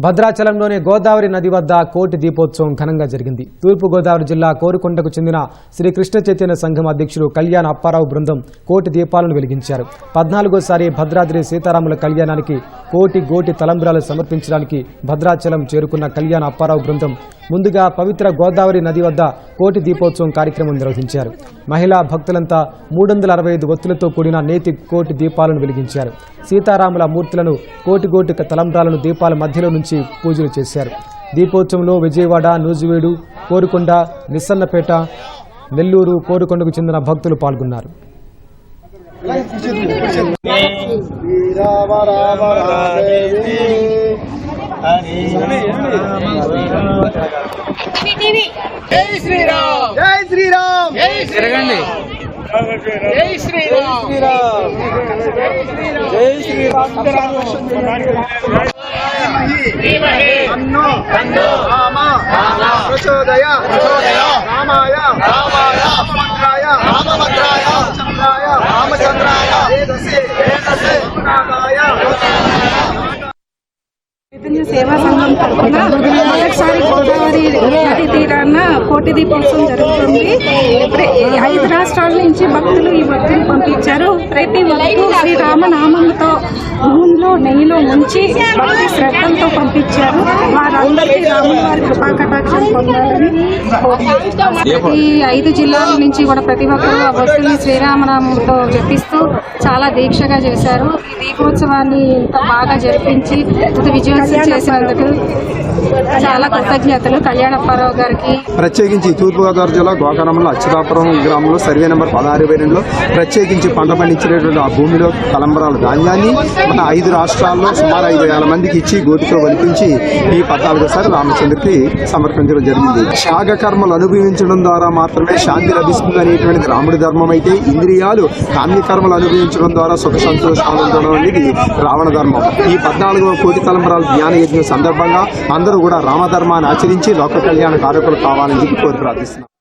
భద్రాచలంలోని గోదావరి నది వద్ద కోటి దీపోత్సవం ఘనంగా జరిగింది. తూర్పు గోదావరి జిల్లా కోరుకొండకు చెందిన శ్రీ కృష్ణ చైతన్య సంఘం అధ్యక్షులు కళ్యాణ అప్పారావు బృందం కోటి దీపాలను వెలిగించారు. 14వ భద్రాద్రి సీతారాముల కళ్యాణానికి కోటి తలంబ్రాలు సమర్పించడానికి భద్రాచలం చేరుకున్న కళ్యాణ అప్పారావు బృందం ముందుగా పవిత్ర గోదావరి నది వద్ద కోటి దీపోత్సవం కార్యక్రమం నిర్వహించారు. మహిళా భక్తులంతా 365 ఒత్తులతో కూడిన నేతి కోటి దీపాలను వెలిగించారు. సీతారాముల మూర్తులను కోటి తలంబ్రాలను దీపాల మధ్యలో నుంచి పూజలు చేశారు. దీపోత్సవంలో విజయవాడ, నూజివీడు, కోరుకొండ, నిస్సన్నపేట, నెల్లూరు, కోరుకొండకు చెందిన భక్తులు పాల్గొన్నారు. జై శ్రీరామ్, జై శ్రీరామ్, జై శ్రీరామ్, జై శ్రీరామ్, జై శ్రీరామ్. అన్నో రామ ప్రచోదయ రామాయ రామభద్రాయ రామచంద్రాయ చైతన్య సేవా సంఘం తరఫున మొదటిసారి గోదావరి నది తీరాన కోటి దీపోత్సవం జరుగుతుంది. 5 రాష్ట్రాల నుంచి భక్తులు ఈ భక్తులు పంపించారు. ప్రతి ఒక్కరూ శ్రీరామనామంతో నూనెలో నెయ్యిలో ముంచి భక్తి శ్రద్ధలతో పంపించారు. వారందరికీ రాముల వారి కృపాకటాక్షం పొందాలని. ఈ 5 జిల్లాల నుంచి కూడా ప్రతి ఒక్కరూ ఆ భక్తుల్ని శ్రీరామనామంతో జపిస్తూ చాలా దీక్షగా చేశారు. ఈ దీపోత్సవాన్ని ఇంత బాగా జరిపించి విజయం చేసినందుకు చాలా కృతజ్ఞతలు కళ్యాణ అప్పారావు గారికి. ప్రత్యేకించి తూర్పుగోదావరి జిల్లా గోకర్ణంలో అచ్యుతాపురం గ్రామంలో సర్వే నెంబర్ 1622లో ప్రత్యేకించి పంట పండించినటువంటి ఆ భూమిలో తలంబరాల ధాన్యాన్ని మన 5 రాష్ట్రాల్లో సుమారు 5,000 మందికి ఇచ్చి గోటితో వలిపించి ఈ 14వ రామచంద్రుడికి సమర్పించడం జరిగింది. త్యాగకర్మలు అనుభవించడం ద్వారా మాత్రమే శాంతి లభిస్తుంది అనేటువంటిది రాముడి ధర్మం అయితే, ఇంద్రియాలు కామ్యకర్మలు అనుభవించడం ద్వారా సుఖ సంతోషాలు ఉండడం అనేది రావణ ధర్మం. ఈ 14వ కోటి తలంబరాల జ్ఞాన యజ్ఞం సందర్భంగా అందరూ కూడా రామధర్మాన్ని ఆచరించి లోక కళ్యాణ కారకులు కావాలని చెప్పి కోరి ప్రార్థిస్తున్నారు.